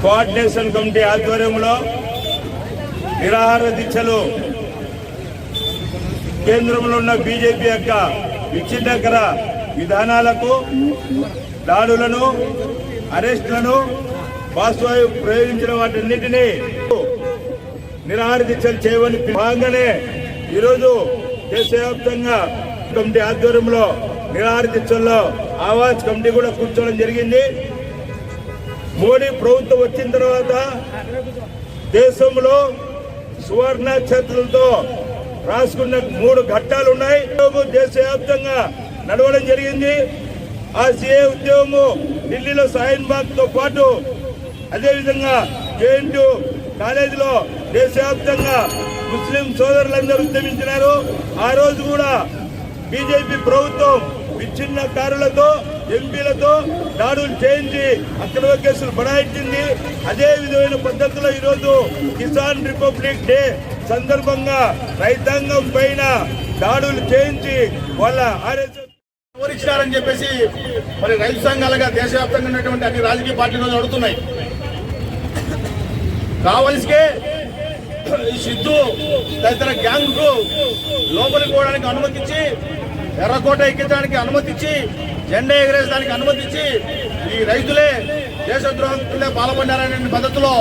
Coordination committee ఆధ్వర్యంలో నిరాహార దీక్షలు కేంద్రంలో ఉన్న బీజేపీ యొక్క విచ్ఛిన్నకర విధానాలకు, దాడులను, అరెస్టులను, బాష్పాయు ప్రయోగించిన వాటన్నిటినీ నిరాహార దీక్షలు చేయవని భాగంగానే ఈరోజు దేశవ్యాప్తంగా కమిటీ ఆధ్వర్యంలో నిరాహార దీక్షల్లో ఆవాజ్ కమిటీ కూడా కూర్చోవడం జరిగింది. మోడీ ప్రభుత్వం వచ్చిన తర్వాత దేశంలో సువర్ణాక్షరాలతో రాసుకున్న 3 ఘట్టాలు ఉన్నాయి. దేశవ్యాప్తంగా నడవడం జరిగింది. ఆ సిఏ ఉద్యమము ఢిల్లీలో సాయిన్ బాగ్ తో పాటు అదేవిధంగా జేఎన్యూ కాలేజీలో దేశవ్యాప్తంగా ముస్లిం సోదరులందరూ ఉద్యమించినారు. ఆ రోజు కూడా బీజేపీ ప్రభుత్వం విచ్ఛిన్నకారులతో, ఎంపీలతో దాడులు చేయించి అక్రమ కేసులు బడాయించింది. అదే విధమైన పద్ధతిలో ఈరోజు కిసాన్ రిపబ్లిక్ డే సందర్భంగా రైతాంగం పైన దాడులు చేయించి వాళ్ళ వివరించారని చెప్పేసి మరి రైతు సంఘాలుగా దేశవ్యాప్తంగా ఉన్నటువంటి అన్ని రాజకీయ పార్టీలు అడుగుతున్నాయి. కావలసికే ఈ సిద్ధు తదితర గ్యాంగ్ కు లోపలికి పోవడానికి అనుమతించి, ఎర్రకోట ఎక్కించడానికి అనుమతించి, జెండా ఎగరేసడానికి అనుమతించి ఈ రైతులే దేశద్రోహం కింద పాల్పడ్డారనే పద్ధతిలో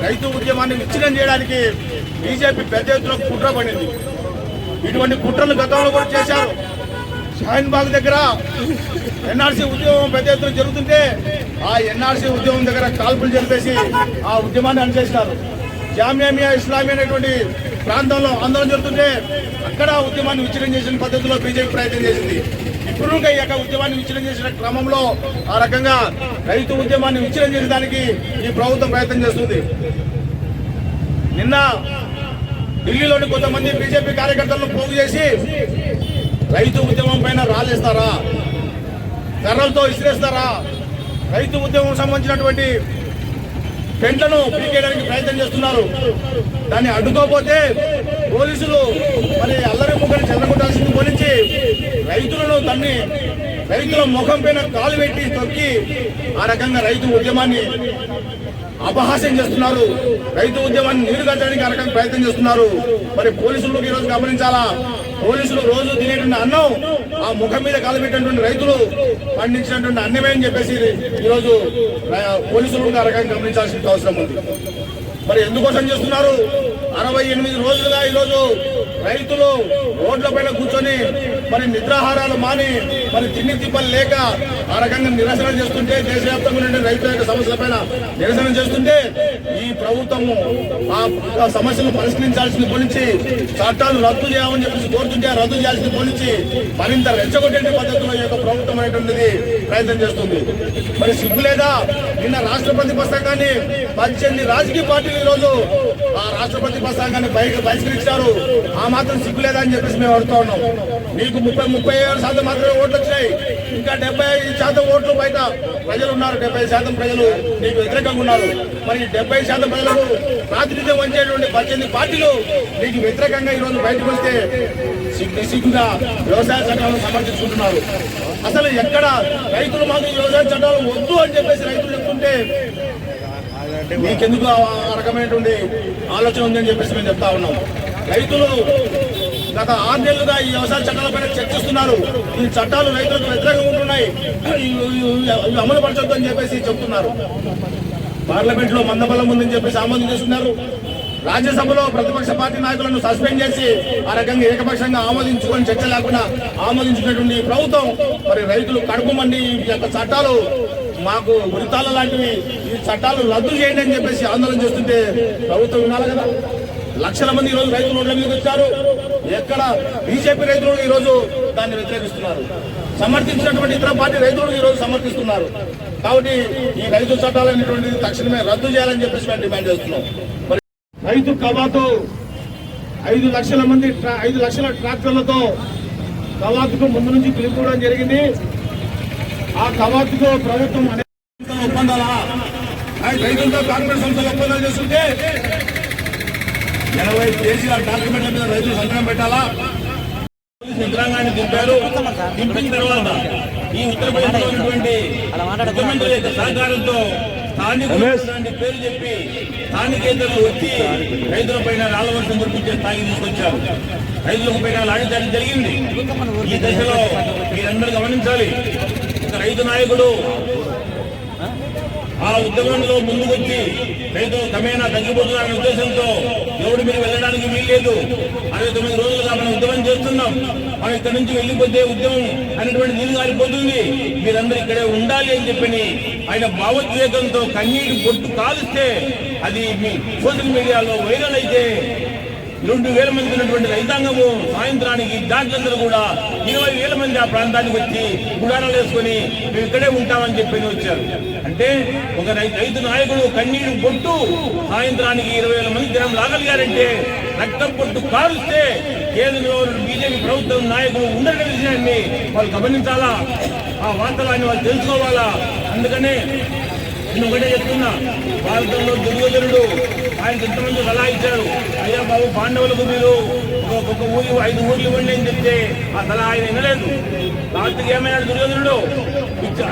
రైతు ఉద్యమాన్ని విచ్ఛిన్నం చేయడానికి బీజేపీ పెద్ద ఎత్తున కుట్ర పడింది. ఇటువంటి కుట్రలు గతంలో కూడా చేశారు. షాహీన్ బాగ్ దగ్గర ఎన్ఆర్సీ ఉద్యమం పెద్ద ఎత్తున జరుగుతుంటే ఆ ఎన్ఆర్సీ ఉద్యమం దగ్గర కాల్పులు జరిపేసి ఆ ఉద్యమాన్ని అణచేసినారు. జామియా ఇస్లామియా అనేటువంటి ప్రాంతంలో ఆందోళన జరుగుతుంటే అక్కడ ఉద్యమాన్ని విచ్ఛిన్నం చేసిన పద్ధతిలో బీజేపీ ప్రయత్నం చేసింది. ఇప్పుడు ఈ యొక్క ఉద్యమాన్ని విచ్ఛిన్నం చేసిన క్రమంలో ఆ రకంగా రైతు ఉద్యమాన్ని విచ్ఛిన్నం చేసేదానికి ఈ ప్రభుత్వం ప్రయత్నం చేస్తుంది. నిన్న ఢిల్లీలోని కొంతమంది బీజేపీ కార్యకర్తలను పోగు చేసి రైతు ఉద్యమం పైన రాలేస్తారా, కర్రలతో ఇసిరేస్తారా, రైతు ఉద్యమం సంబంధించినటువంటి టెంట్లను పీకేయడానికి ప్రయత్నం చేస్తున్నారు. దాన్ని అడ్డుకోకపోతే పోలీసులు మరి అల్లరి ముక్కని చెల్లగొట్టాల్సింది పోలించి రైతులను తన్ని రైతుల ముఖం పైన కాలు పెట్టి తొక్కి ఆ రకంగా రైతు ఉద్యమాన్ని అపహాస్యం చేస్తున్నారు. రైతు ఉద్యమాన్ని నీరుగట్టడానికి ఆ రకంగా ప్రయత్నం చేస్తున్నారు. మరి పోలీసులకు ఈరోజు గమనించాలా, పోలీసులు రోజు తినేటువంటి అన్నం ఆ ముఖం మీద కాలబెట్టినటువంటి రైతులు పండించినటువంటి అన్నమే అని చెప్పేసి ఈరోజు పోలీసులు ఆ రకంగా గమనించాల్సిన అవసరం ఉంది. మరి ఎందుకోసం చేస్తున్నారు? 68 రోజులుగా ఈరోజు రైతులు రోడ్ల పైన కూర్చొని మరి నిద్రాహారాలు మాని మరి తిండి తిప్పలు లేక ఆ రకంగా నిరసన చేస్తుంటే, దేశవ్యాప్తంగా రైతుల యొక్క సమస్యల పైన నిరసన చేస్తుంటే ఈ ప్రభుత్వము ఆ సమస్యలు పరిష్కరించాల్సింది పోలించి చట్టాలు రద్దు చేయమని చెప్పేసి కోరుతుంటే రద్దు చేయాల్సింది పోలించి మరింత రెచ్చగొట్టే పద్ధతిలో ఈ యొక్క ప్రభుత్వం అనేటువంటిది ప్రయత్నం చేస్తుంది. మరి సిగ్గు లేదా? నిన్న రాష్ట్రపతి ప్రసంగాన్ని 18 రాజకీయ పార్టీలు ఈరోజు ఆ రాష్ట్రపతి ప్రసంగాన్ని బహిష్కరించారు. ఆ మాత్రం సిగ్గు లేదా అని చెప్పేసి మేము అడుగుతా ఉన్నాం. మీకు 37% మాత్రమే ఓట్లు వచ్చినాయి. ఇంకా 75% ఓట్లు బయట ప్రజలు ఉన్నారు. 70% ప్రజలు నీకు వ్యతిరేకంగా ఉన్నారు. మరి 70% ప్రజలకు ప్రాతినిధ్యం వహించేటువంటి 18 పార్టీలు నీకు వ్యతిరేకంగా ఈరోజు బయటకు వస్తే సిగ్గుగా వ్యవసాయ చట్టాలను సమర్థించుకుంటున్నారు. అసలు ఎక్కడ రైతులు మాకు వ్యవసాయ చట్టాలు వద్దు అని చెప్పేసి రైతులు చెప్తుంటే మీకెందుకు ఆ రకమైనటువంటి ఆలోచన ఉందని చెప్పేసి మేము చెప్తా ఉన్నాం. రైతులు గత 6 నెలలుగా ఈ వ్యవసాయ చట్టాలపైన చర్చిస్తున్నారు. ఈ చట్టాలు రైతులకు వ్యతిరేకంగా ఉంటున్నాయి, ఇవి అమలు పరచొద్దు అని చెప్పేసి చెప్తున్నారు. పార్లమెంట్ లో మందబలం ఉందని చెప్పేసి ఆమోదం చేస్తున్నారు. రాజ్యసభలో ప్రతిపక్ష పార్టీ నాయకులను సస్పెండ్ చేసి ఆ రకంగా ఏకపక్షంగా ఆమోదించుకొని చర్చ లేకుండా ఆమోదించినటువంటి ప్రభుత్వం మరి రైతులు కడుపు మండి ఈ యొక్క చట్టాలు మాకు ఉరితాల లాంటివి, ఈ చట్టాలు రద్దు చేయండి అని చెప్పేసి ఆందోళన చేస్తుంటే ప్రభుత్వం వినాలి కదా. లక్షల మంది ఈరోజు రైతులు రోడ్ల మీదకి వచ్చారు. ఎక్కడ బీజేపీ రైతులు ఈరోజు దాన్ని వ్యతిరేకిస్తున్నారు, సమర్థించినటువంటి ఇతర పార్టీ రైతులు ఈరోజు సమర్థిస్తున్నారు. కాబట్టి ఈ రైతు చట్టాలు అనేటువంటిది తక్షణమే రద్దు చేయాలని చెప్పేసి మేము డిమాండ్ చేస్తున్నాం. రైతు కవాతు 5 లక్షల మంది 5 లక్షల ట్రాక్టర్లతో కవాతుకు ముందు నుంచి పిలుపుకోవడం జరిగింది. ఆ కవాతుకు ప్రభుత్వం ఒప్పందాలా రైతులతో కాంగ్రెస్ సంస్థలు ఒప్పందాలు చేస్తుంటే 80 కేజీల డాక్యుమెంట్ల మీద రైతులు సంతకం పెట్టాలా? యంత్రాంగాన్ని దింపారు. దింపిన తర్వాత ఈ ఉత్తరప్రదేశ్ లో ఉన్నటువంటి ముఖ్యమంత్రి యొక్క సహకారంతో స్థానికులు పేరు చెప్పి స్థానికేతరులు వచ్చి రైతుల పైన రాళ్ల వర్షం కురిపించే స్థాయికి తీసుకొచ్చారు. రైతులకు పైన లాంఛనం జరిగింది. ఈ దశలో మీరందరూ గమనించాలి. ఒక రైతు నాయకుడు ఆ ఉద్యమంలో ముందుకొచ్చి రైతులు క్రమేణా తగ్గిపోతున్నారనే ఉద్దేశంతో ఎవడు మీరు వెళ్ళడానికి వీల్లేదు, 69 రోజులుగా మనం ఉద్యమం చేస్తున్నాం, మనం ఇక్కడ నుంచి వెళ్ళిపోతే ఉద్యమం అనేటువంటి నీళ్ళు గారిపోతుంది, మీరందరూ ఇక్కడే ఉండాలి అని చెప్పని ఆయన భావోద్వేగంతో కన్నీటి బొట్టు కాలిస్తే అది మీ సోషల్ మీడియాలో వైరల్ అయితే 2,000 మంది ఉన్నటువంటి రైతాంగము సాయంత్రానికి దాంట్లందరూ కూడా 20,000 మంది ఆ ప్రాంతానికి వచ్చి గుడారాలు వేసుకొని మేము ఇక్కడే ఉంటామని చెప్పి వచ్చారు. అంటే ఒక రైతు నాయకుడు కన్నీరు బొట్టు సాయంత్రానికి 20,000 మంది జనం లాగలిగారంటే రక్తం పొట్టు కారుస్తే కేంద్రంలో బీజేపీ ప్రభుత్వం నాయకులు ఉండడం విషయాన్ని వాళ్ళు గమనించాలా, ఆ వార్తలాన్ని వాళ్ళు తెలుసుకోవాలా. అందుకనే నేను ఒకటే చెప్తున్నా, భారతంలో దుర్యోధనుడు ఆయన ఎంతమంది సలహా ఇచ్చారు, అయ్యా బాబు పాండవులకు మీరు ఒక్కొక్క ఊరి 5 ఊర్లు ఇవ్వండి అని చెప్తే ఆ సలహా ఆయన వినలేదు. లాస్ట్కి ఏమైనాడు దుర్యోధనుడు,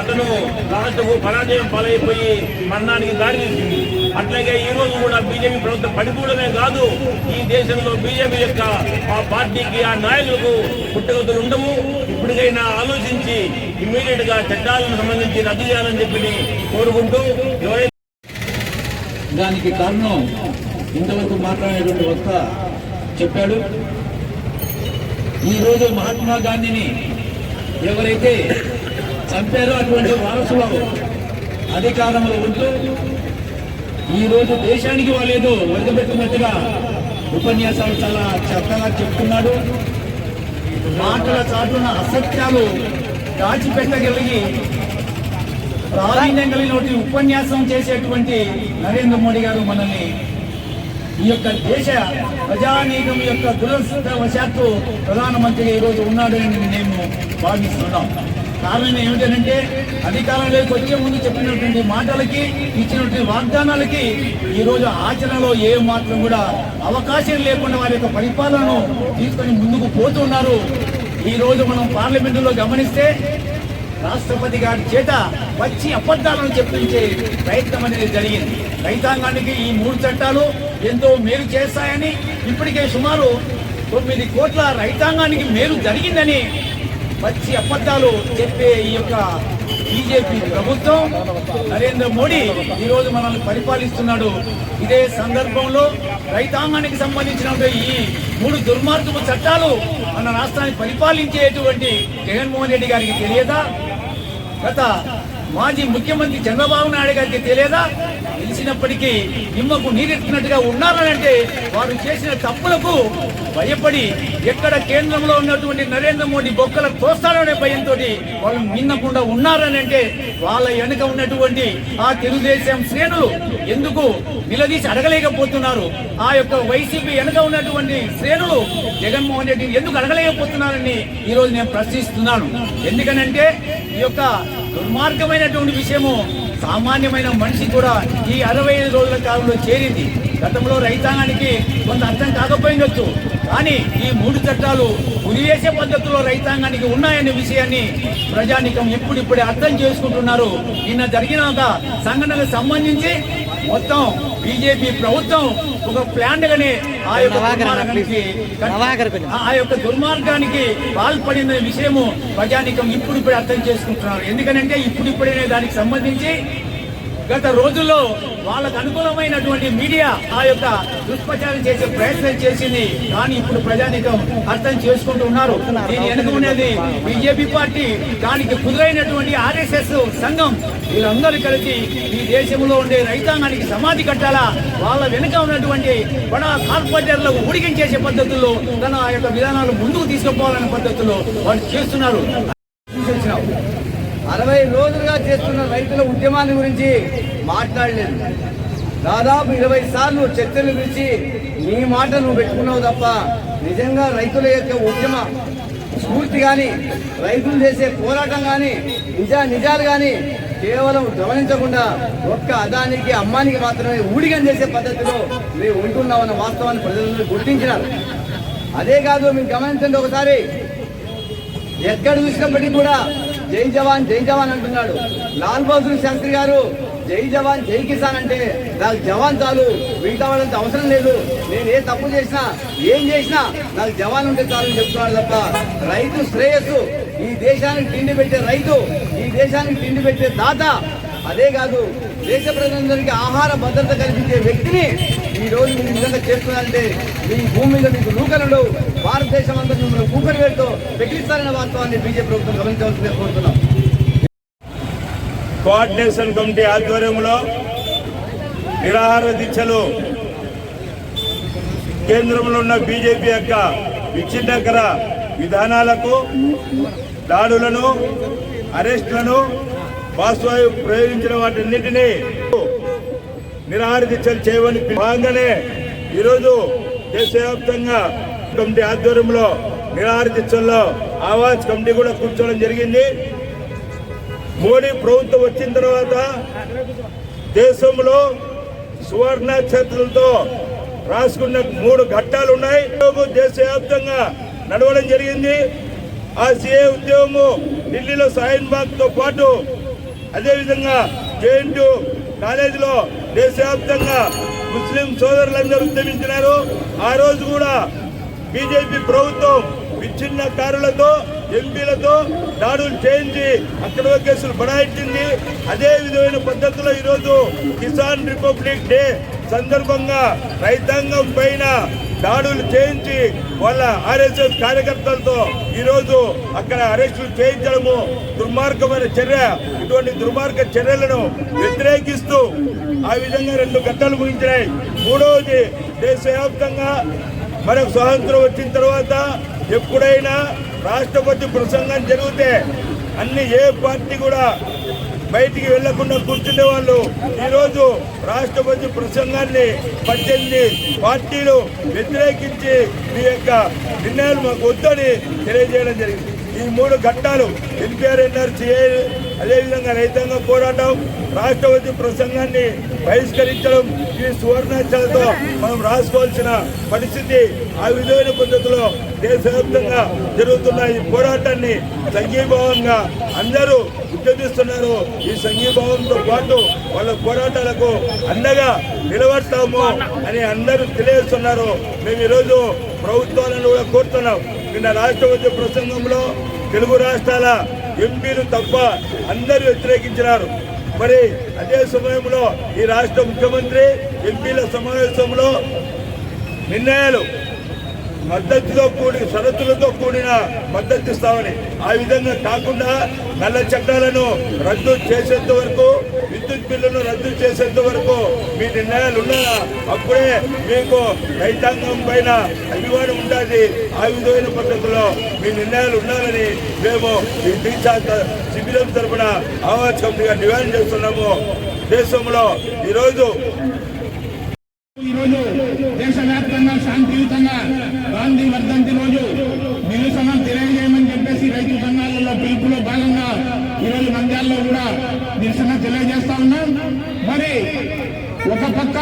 అతను లాస్ట్కు పరాజయం పాలైపోయి మరణానికి దారి తీసింది. అట్లాగే ఈ రోజు కూడా బీజేపీ ప్రభుత్వం పడిపోవడమే కాదు, ఈ దేశంలో బీజేపీ యొక్క ఆ పార్టీకి ఆ నాయకులకు పుట్టగతులు ఉండవు. ఇప్పటికైనా ఆలోచించి ఇమ్మీడియట్ గా చట్టాలను సంబంధించి రద్దు చేయాలని చెప్పి కోరుకుంటూ దానికి కారణం ఇంతవరకు మాట్లాడేటువంటి వక్త చెప్పాడు. ఈరోజు మహాత్మా గాంధీని ఎవరైతే చంపారో అటువంటి వారసులు అధికారంలో ఉంటూ ఈరోజు దేశానికి వాళ్ళేదో వదిలిపెట్టినట్టుగా ఉపన్యాసాలు చాలా చక్కగా చెప్తున్నాడు. మాటల చాటున అసత్యాలు దాచిపెట్టగలిగి ప్రావీణ్యం కలిగినటువంటి ఉపన్యాసం చేసేటువంటి నరేంద్ర మోడీ గారు మనల్ని ఈ యొక్క దేశ ప్రజానీకం యొక్క దురదృష్టవశాత్తు ప్రధానమంత్రిగా ఈరోజు ఉన్నాడని మేము భావిస్తున్నాం. కారణం ఏమిటంటే అధికారంలోకి వచ్చే ముందు చెప్పినటువంటి మాటలకి ఇచ్చినటువంటి వాగ్దానాలకి ఈరోజు ఆచరణలో ఏ మాత్రం కూడా అవకాశం లేకుండా వారి యొక్క పరిపాలనను తీసుకొని ముందుకు పోతున్నారు. ఈరోజు మనం పార్లమెంటులో గమనిస్తే రాష్ట్రపతి గారి చేత వచ్చి అబద్ధాలను చెప్పించే ప్రయత్నం అనేది జరిగింది. రైతాంగానికి ఈ 3 చట్టాలు ఎంతో మేలు చేస్తాయని, ఇప్పటికే సుమారు 9 కోట్ల రైతాంగానికి మేలు జరిగిందని వచ్చి అబద్ధాలు చెప్పే ఈ యొక్క బీజేపీ ప్రభుత్వం నరేంద్ర మోడీ ఈరోజు మనల్ని పరిపాలిస్తున్నాడు. ఇదే సందర్భంలో రైతాంగానికి సంబంధించిన ఈ 3 దుర్మార్గపు చట్టాలు మన రాష్ట్రాన్ని పరిపాలించేటువంటి జగన్మోహన్ రెడ్డి గారికి తెలియదా? గత మాజీ ముఖ్యమంత్రి చంద్రబాబు నాయుడు గారికి తెలియదా? తెలిసినప్పటికీ నిమ్మకు నీరెత్తినట్టుగా ఉన్నారనంటే వారు చేసిన తప్పులకు భయపడి ఎక్కడ కేంద్రంలో ఉన్నటువంటి నరేంద్ర మోడీ బొక్కల తోస్తాడనే భయంతో వాళ్ళు మిన్నకుండా ఉన్నారనంటే వాళ్ళ వెనుక ఉన్నటువంటి ఆ తెలుగుదేశం శ్రేణులు ఎందుకు నిలదీసి అడగలేకపోతున్నారు? ఆ యొక్క వైసీపీ వెనుక ఉన్నటువంటి శ్రేణులు జగన్మోహన్ రెడ్డిని ఎందుకు అడగలేకపోతున్నారని ఈరోజు నేను ప్రశ్నిస్తున్నాను. ఎందుకనంటే ఈ యొక్క దుర్మార్గమైనటువంటి విషయము సామాన్యమైన మనిషి కూడా ఈ 65 రోజుల కాలంలో చేరింది. గతంలో రైతాంగానికి కొంత అర్థం కాకపోయిండొచ్చు, కానీ ఈ 3 చట్టాలు ఉరివేసే పద్ధతిలో రైతాంగానికి ఉన్నాయనే విషయాన్ని ప్రజానికం ఇప్పుడిప్పుడే అర్థం చేసుకుంటున్నారు. నిన్న జరిగిన ఒక సంఘటనకు సంబంధించి మొత్తం బీజేపీ ప్రభుత్వం ఒక ప్లాన్ గానే ఆ యొక్క దుర్మార్గానికి పాల్పడిన విషయము ప్రజానికం ఇప్పుడిప్పుడే అర్థం చేసుకుంటున్నారు. ఎందుకనంటే ఇప్పుడిప్పుడే దానికి సంబంధించి గత రోజుల్లో వాళ్ళకు అనుకూలమైనటువంటి మీడియా ఆ యొక్క దుష్ప్రచారం చేసే ప్రయత్నం చేసింది. కానీ ఇప్పుడు ప్రజానికం అర్థం చేసుకుంటూ ఉన్నారు. దీని వెనుక ఉన్నది బీజేపీ పార్టీ, దానికి కుదురైనటువంటి ఆర్ఎస్ఎస్ సంఘం, వీళ్ళందరూ కలిసి ఈ దేశంలో ఉండే రైతాంగానికి సమాధి కట్టాలా, వాళ్ళ వెనుక ఉన్నటువంటి బడా కార్పొరేటర్లకు ఊడిగించేసే పద్ధతుల్లో తన ఆ యొక్క విధానాలు ముందుకు తీసుకుపోవాలనే పద్ధతుల్లో వాళ్ళు చేస్తున్నారు. 60 రోజులుగా చేస్తున్న రైతుల ఉద్యమాన్ని గురించి మాట్లాడలేదు. దాదాపు 20 సార్లు చర్చలు పిలిచి నీ మాట నువ్వు పెట్టుకున్నావు తప్ప నిజంగా రైతుల యొక్క ఉద్యమ స్ఫూర్తి కానీ రైతులు చేసే పోరాటం కానీ నిజాలు కానీ కేవలం గమనించకుండా ఒక్క అదానికి అమ్మానికి మాత్రమే ఊడిగం చేసే పద్ధతిలో మేము ఉంటున్నామన్న వాస్తవాన్ని ప్రజలందరూ గుర్తించినారు. అదే కాదు, మీరు గమనించండి, ఒకసారి ఎక్కడ చూసినప్పటికీ కూడా జై జవాన్ అంటున్నాడు. లాల్ బహదూర్ శాస్త్రి గారు జై జవాన్ జై కిసాన్ అంటే నాకు జవాన్ చాలు, మిగతా వాళ్ళంత అవసరం లేదు, నేను ఏ తప్పు చేసినా ఏం చేసినా నాకు జవాన్ ఉంటే చాలని చెప్తున్నాడు తప్ప రైతు శ్రేయస్సు, ఈ దేశానికి తిండి పెట్టే రైతు, ఈ దేశానికి తిండి పెట్టే దాత, అదే కాదు దేశ ప్రజలందరికీ ఆహార భద్రత కల్పించే వ్యక్తిని ఈ రోజు మీరు విధంగా చేస్తున్నారంటే మీ భూమి మీద మీకు నూకలు భారతదేశం అంతా మిమ్మల్ని ఊకలు వేడుతో పెకిలిస్తారన్న వాస్తవాన్ని బీజేపీ ప్రభుత్వం గమనించవలసిందిగా కోరుతున్నాం. కోఆర్డినేషన్ కమిటీ ఆధ్వర్యంలో నిరాహార దీక్షలు కేంద్రంలో ఉన్న బీజేపీ యొక్క విచ్ఛిన్నకర విధానాలకు, దాడులను, అరెస్టులను, బాష్పాయు ప్రయోగించిన వాటన్నిటినీ నిరాహార దీక్షలు చేయమని భాగంగానే ఈరోజు దేశవ్యాప్తంగా కమిటీ ఆధ్వర్యంలో నిరాహార దీక్షల్లో ఆవాజ్ కమిటీ కూడా కూర్చోవడం జరిగింది. మోడీ ప్రభుత్వం వచ్చిన తర్వాత దేశంలో సువర్ణాక్షరాలతో రాసుకున్న 3 ఘట్టాలు ఉన్నాయి. దేశవ్యాప్తంగా నడవడం జరిగింది. ఆ సిఏ ఉద్యమము ఢిల్లీలో సాయిన్ బాగ్ తో పాటు అదేవిధంగా జేఎన్యూ కాలేజీలో దేశవ్యాప్తంగా ముస్లిం సోదరులందరూ ఉద్యమించినారు. ఆ రోజు కూడా బీజేపీ ప్రభుత్వం విచ్ఛిన్నకారులతో, ఎంపీలతో దాడులు చేయించి అక్కడ కేసులు బడాయించింది. అదే విధమైన పద్ధతిలో ఈరోజు కిసాన్ రిపబ్లిక్ డే సందర్భంగా రైతాంగం పైన దాడులు చేయించి వాళ్ళ ఆర్ఎస్ఎస్ కార్యకర్తలతో ఈరోజు అక్కడ అరెస్టులు చేయించడము దుర్మార్గమైన చర్య. ఇటువంటి దుర్మార్గ చర్యలను వ్యతిరేకిస్తూ ఆ విధంగా 2 ఘట్టాలు ముగించినాయి. మూడవది దేశవ్యాప్తంగా మనకు స్వాతంత్రం వచ్చిన తర్వాత ఎప్పుడైనా రాష్ట్రపతి ప్రసంగం జరిగితే ఏ పార్టీ కూడా బయటికి వెళ్లకుండా కూర్చునే వాళ్ళు ఈరోజు రాష్ట్రపతి ప్రసంగాన్ని 18 పార్టీలు వ్యతిరేకించి మీ యొక్క నిర్ణయాలు మాకు వద్దని తెలియజేయడం జరిగింది. ఈ 3 ఘట్టాలు ఎన్టీఆర్ ఎన్ఆర్సీఏ, అదేవిధంగా రైతాంగ పోరాటం, రాష్ట్రపతి ప్రసంగాన్ని బహిష్కరించడం, ఈ సువర్ణాక్షరాలతో మనం రాసుకోవాల్సిన పరిస్థితి. ఆ విధమైన పద్ధతిలో దేశవ్యాప్తంగా జరుగుతున్న ఈ పోరాటాన్ని సంఘీభావంగా అందరూ ఉద్యమిస్తున్నారు. ఈ సంఘీభావంతో పాటు వాళ్ళ పోరాటాలకు అండగా నిలబడతాము అని అందరూ తెలియజేస్తున్నారు. మేము ఈరోజు ప్రభుత్వాలను కూడా కోరుతున్నాం. నిన్న రాష్ట్రపతి ప్రసంగంలో తెలుగు రాష్ట్రాల ఎంపీలు తప్ప అందరూ వ్యతిరేకించినారు. మరి అదే సమయంలో ఈ రాష్ట్ర ముఖ్యమంత్రి ఎంపీల సమావేశంలో నిర్ణయాలు మద్దతుతో షరతులతో కూడిన మద్దతు ఇస్తామని, ఆ విధంగా కాకుండా నల్ల చట్టాలను రద్దు చేసేంత వరకు, విద్యుత్ బిల్లును రద్దు చేసేంత వరకు మీ నిర్ణయాలు ఉన్నాయా, అప్పుడే మీకు రైతాంగం పైన అభిమానం ఉంటుంది. ఆ విధమైన పద్ధతిలో మీ నిర్ణయాలు ఉండాలని మేము ఈ దీక్షా శిబిరం తరఫున ఆవాజ్ కమిటీగా డిమాండ్ చేస్తున్నాము. దేశంలో ఈరోజు దేశవ్యాప్తంగా శాంతియుతంగా గాంధీ వర్ధంతి రోజు నిరసన తెలియజేయమని చెప్పేసి రైతు సంఘాలలో పిలుపులో భాగంగా ఈరోజు నంద్యాలలో కూడా నిరసన తెలియజేస్తా ఉన్నాం. మరి ఒక పక్క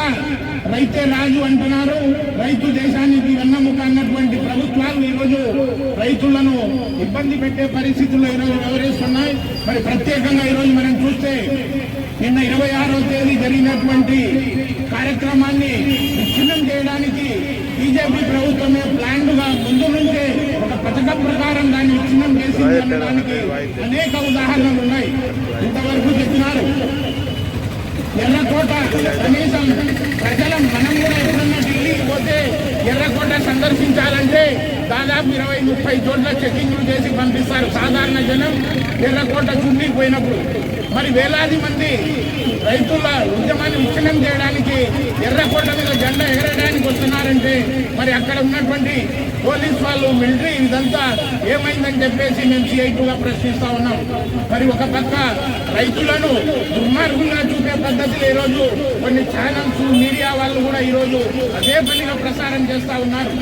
రైతే రాజు అంటున్నారు, రైతు దేశానికి వెన్నెముక అన్నటువంటి ప్రభుత్వాలు ఈరోజు రైతులను ఇబ్బంది పెట్టే పరిస్థితుల్లో ఈరోజు వ్యవహరిస్తున్నాయి. మరి ప్రత్యేకంగా ఈరోజు మనం చూస్తే నిన్న 26వ తేదీ జరిగినటువంటి కార్యక్రమాన్ని విచ్ఛిన్నం చేయడానికి బీజేపీ ప్రభుత్వమే ప్లాన్ గా ముందు నుంచే ఒక పథకం ప్రకారం దాన్ని విచ్ఛిన్నం చేసింది అనడానికి అనేక ఉదాహరణలు ఉన్నాయి. ఇంతవరకు చెప్పినారు. ఎర్రకోట కనీసం ప్రజలం మనం కూడా ఎప్పుడన్నా ఢిల్లీకి పోతే ఎర్రకోట సందర్శించాలంటే దాదాపు 20-30 చోట్ల చెకింగ్లు చేసి పంపిస్తారు సాధారణ జనం ఎర్రకోట చుండికి పోయినప్పుడు. మరి వేలాది మంది రైతుల ఉద్యమాన్ని విచ్ఛిన్నం చేయడానికి ఎర్రకోట మీద జెండా ఎగరడానికి వస్తున్నారంటే మరి అక్కడ ఉన్నటువంటి పోలీస్ వాళ్ళు, మిలిటరీ ఇదంతా ఏమైందని చెప్పేసి మేము సిఐటిగా ప్రశ్నిస్తా ఉన్నాం. మరి ఒక పక్క రైతులను దుర్మార్గంగా చూపే పద్ధతులు ఈరోజు కొన్ని ఛానల్స్, మీడియా వాళ్ళు కూడా ఈరోజు అదే పనిగా ప్రసారం చేస్తా ఉన్నారు.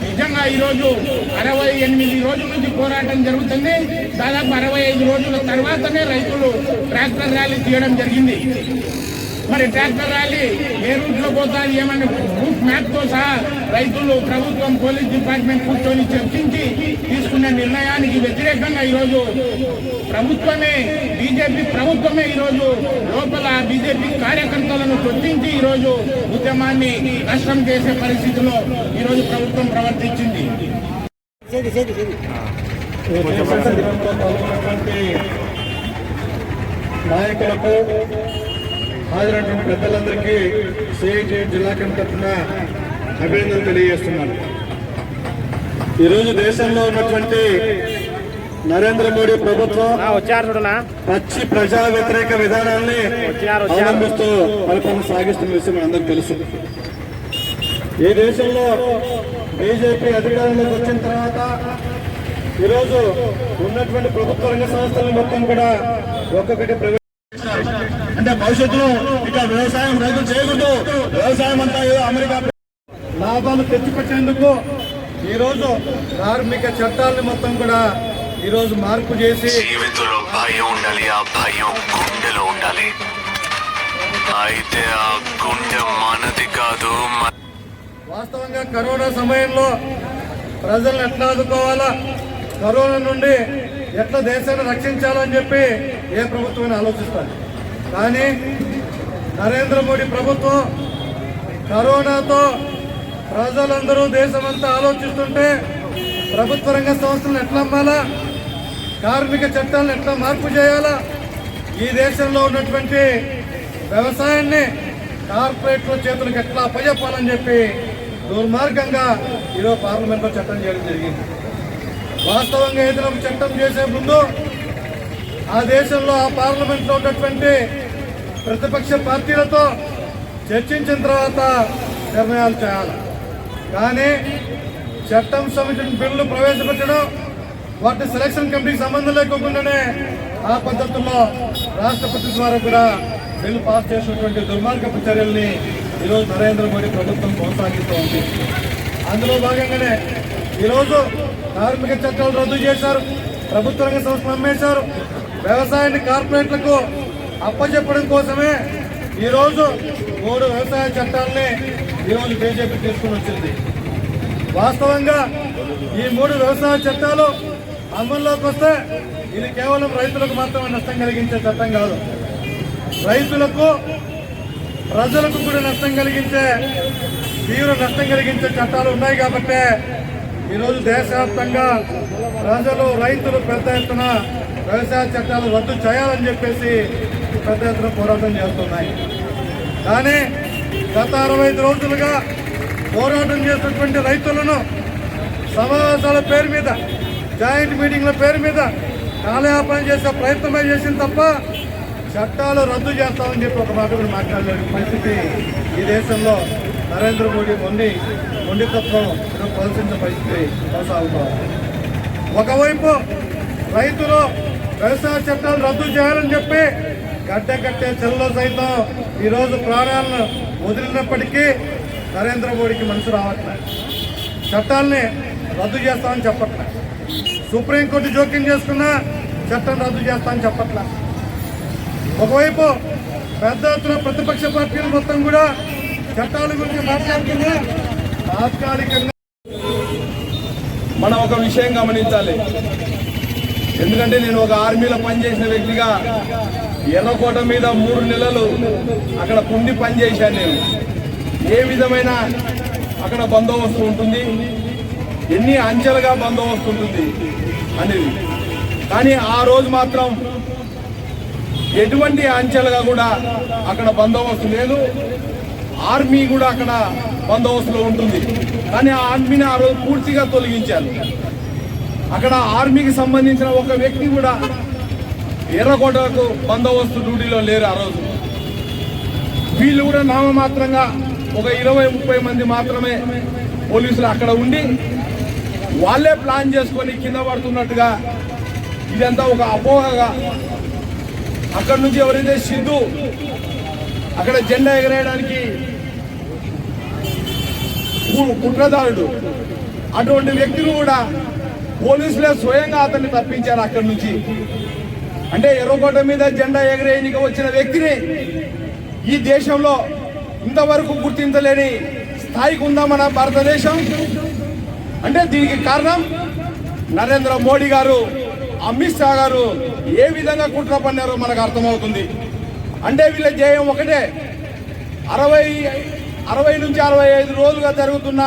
నిజంగా ఈరోజు 68 రోజుల నుంచి పోరాటం జరుగుతుంది. దాదాపు 65 రోజుల తర్వాతనే రైతులు ట్రాక్టర్ ర్యాలీ తీయడం జరిగింది. మరి ట్రాక్టర్ ర్యాలీ ఏ రూట్ లో పోతారు ఏమన్నా రూట్ మ్యాప్ తో సహా రైతులు ప్రభుత్వం పోలీస్ డిపార్ట్మెంట్ కూర్చొని చర్చించి తీసుకున్న నిర్ణయానికి వ్యతిరేకంగా ఈరోజు ప్రభుత్వమే బీజేపీ ప్రభుత్వమే ఈరోజు లోపల బీజేపీ కార్యకర్తలను చొప్పించి ఈరోజు ఉద్యమాన్ని నష్టం చేసే పరిస్థితిలో ఈరోజు ప్రభుత్వం ప్రవర్తించింది. నాయకులకు హాజరైన పెద్దలందరికీ సిఐటి జిల్లా కమిటీ తరఫున అభినందనలు తెలియజేస్తున్నాను. ఈరోజు దేశంలో ఉన్నటువంటి నరేంద్ర మోడీ ప్రభుత్వం పచ్చి ప్రజా వ్యతిరేక విధానాన్ని అవలంబిస్తూ పరిపాలన సాగిస్తున్న విషయం మనందరికీ తెలుసు. ఈ దేశంలో బీజేపీ అధికారంలోకి వచ్చిన తర్వాత ఈరోజు ఉన్నటువంటి ప్రభుత్వ రంగ సంస్థలు మొత్తం కూడా ఒక్కొక్కటి అంటే భవిష్యత్తులో ఇక వ్యవసాయం రైతులు చేయకూడదు, వ్యవసాయం అంతా ఏదో అమెరికా లాభాలు తెచ్చిపెట్టేందుకు ఈరోజు కార్మిక చట్టాలను మొత్తం కూడా ఈరోజు మార్పు చేసి జీవితంలో భయం ఉండాలి, ఆ భయం గుండెలో ఉండాలి. అయితే ఆ గుండె మనది కాదు. వాస్తవంగా కరోనా సమయంలో ప్రజలను ఎట్లా ఆదుకోవాలా, కరోనా నుండి ఎట్లా దేశాన్ని రక్షించాలని చెప్పి ఏ ప్రభుత్వం ఆలోచిస్తారు. కానీ నరేంద్ర మోడీ ప్రభుత్వం కరోనాతో ప్రజలందరూ దేశమంతా ఆలోచిస్తుంటే ప్రభుత్వ రంగ సంస్థలను ఎట్లా అమ్మాలా, కార్మిక చట్టాలను ఎట్లా మార్పు చేయాలా, ఈ దేశంలో ఉన్నటువంటి వ్యవసాయాన్ని కార్పొరేట్ల చేతులకు ఎట్లా అప్పచెప్పాలని చెప్పి దుర్మార్గంగా ఈరోజు పార్లమెంట్లో చట్టం చేయడం జరిగింది. వాస్తవంగా ఏదైనా ఒక చట్టం చేసే ముందు ఆ దేశంలో ఆ పార్లమెంట్లో ఉన్నటువంటి ప్రతిపక్ష పార్టీలతో చర్చించిన తర్వాత నిర్ణయాలు చేయాలి. కానీ చట్టం సమితిని బిల్లు ప్రవేశపెట్టడం, వాటి సెలక్షన్ కమిటీకి సంబంధం లేకుండానే ఆ పద్ధతుల్లో రాష్ట్రపతి ద్వారా కూడా బిల్లు పాస్ చేసినటువంటి దుర్మార్గపు చర్యల్ని ఈరోజు నరేంద్ర మోడీ ప్రభుత్వం కొనసాగిస్తూ ఉంది. అందులో భాగంగానే ఈరోజు కార్మిక చట్టాలు రద్దు చేశారు, ప్రభుత్వ రంగ సంస్థలు అమ్మేశారు, వ్యవసాయాన్ని కార్పొరేట్లకు అప్పచెప్పడం కోసమే ఈరోజు 3 వ్యవసాయ చట్టాలని ఈరోజు బీజేపీ తీసుకుని వచ్చింది. వాస్తవంగా ఈ 3 వ్యవసాయ చట్టాలు అమల్లోకి వస్తే ఇది కేవలం రైతులకు మాత్రమే నష్టం కలిగించే చట్టం కాదు, రైతులకు ప్రజలకు కూడా నష్టం కలిగించే, తీవ్ర నష్టం కలిగించే చట్టాలు ఉన్నాయి. కాబట్టి ఈరోజు దేశవ్యాప్తంగా ప్రజలు, రైతులు పెద్ద ఎత్తున వ్యవసాయ చట్టాలు రద్దు చేయాలని చెప్పేసి పెద్ద ఎత్తున పోరాటం చేస్తున్నాయి. కానీ గత 65 రోజులుగా పోరాటం చేసినటువంటి రైతులను సమావేశాల పేరు మీద, జాయింట్ మీటింగ్ల పేరు మీద కాలయాపన చేసే ప్రయత్నమే చేసింది తప్ప చట్టాలు రద్దు చేస్తామని చెప్పి ఒక మాట కూడా మాట్లాడలేని పరిస్థితి ఈ దేశంలో నరేంద్ర మోడీ మొండితత్వం ప్రదర్శించే పరిస్థితి కొనసాగుతోంది. ఒకవైపు రైతులు వ్యవసాయ చట్టాలు రద్దు చేయాలని చెప్పి గడ్డ కట్టే చెల్లో సైతం ఈరోజు ప్రాణాలను వదిలినప్పటికీ నరేంద్ర మోడీకి మనసు రావట్లేదు. చట్టాలని రద్దు చేస్తామని చెప్పట్లే, సుప్రీంకోర్టు జోక్యం చేసుకున్న చట్టం రద్దు చేస్తామని చెప్పట్లే. ఒకవైపు పెద్ద ఎత్తున ప్రతిపక్ష పార్టీలు మొత్తం కూడా చట్టాల గురించి మాట్లాడుతున్నా తాత్కాలికంగా మనం ఒక విషయం గమనించాలి. ఎందుకంటే నేను ఒక ఆర్మీలో పనిచేసిన వ్యక్తిగా ఎర్రకోట మీద 3 నెలలు అక్కడ పుండి పనిచేశాను. నేను ఏ విధమైన అక్కడ బందోబస్తు ఉంటుంది, ఎన్ని అంచెలుగా బందోబస్తు ఉంటుంది అనేది. కానీ ఆ రోజు మాత్రం ఎటువంటి అంచెలుగా కూడా అక్కడ బందోబస్తు లేదు. ఆర్మీ కూడా అక్కడ బందోబస్తులో ఉంటుంది. కానీ ఆ ఆర్మీని ఆ రోజు పూర్తిగా తొలగించారు. అక్కడ ఆర్మీకి సంబంధించిన ఒక వ్యక్తి కూడా ఎర్రకోటకు బందోబస్తు డ్యూటీలో లేరు ఆ రోజు. వీళ్ళు కూడా నామమాత్రంగా ఒక 20-30 మంది మాత్రమే పోలీసులు అక్కడ ఉండి వాళ్ళే ప్లాన్ చేసుకొని కింద పడుతున్నట్టుగా ఇదంతా ఒక అపోహగా. అక్కడ నుంచి ఎవరైతే సిద్ధు అక్కడ జెండా ఎగరేయడానికి కుట్రదారుడు, అటువంటి వ్యక్తిని కూడా పోలీసులే స్వయంగా అతన్ని తప్పించారు అక్కడి నుంచి. అంటే ఎర్రకోట మీద జెండా ఎగరేయడానికి వచ్చిన వ్యక్తిని ఈ దేశంలో ఇంతవరకు గుర్తించలేని స్థాయికి ఉందా మన భారతదేశం? అంటే దీనికి కారణం నరేంద్ర మోడీ గారు, అమిత్ షా గారు ఏ విధంగా కుట్ర పన్నారో మనకు అర్థమవుతుంది. అంటే వీళ్ళ ధ్యేయం ఒకటే, 60 నుంచి 65 రోజులుగా జరుగుతున్న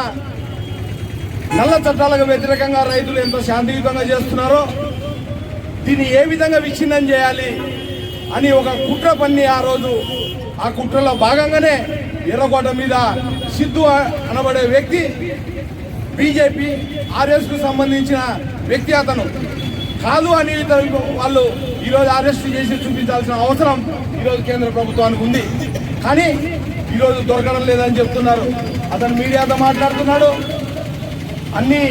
నల్ల చట్టాలకు వ్యతిరేకంగా రైతులు ఎంత శాంతియుతంగా చేస్తున్నారో దీన్ని ఏ విధంగా విచ్ఛిన్నం చేయాలి అని ఒక కుట్ర పన్ని ఆ రోజు ఆ కుట్రలో భాగంగానే ఎర్రకోట మీద సిద్ధు అనబడే వ్యక్తి బీజేపీ ఆర్ఎస్కు సంబంధించిన వ్యక్తి అతను కాదు అని వాళ్ళు ఈరోజు అరెస్ట్ చేసి చూపించాల్సిన అవసరం ఈరోజు కేంద్ర ప్రభుత్వానికి ఉంది. కానీ ఈరోజు దొరకడం లేదని చెప్తున్నారు. అతను మీడియాతో మాట్లాడుతున్నాడు, అన్ని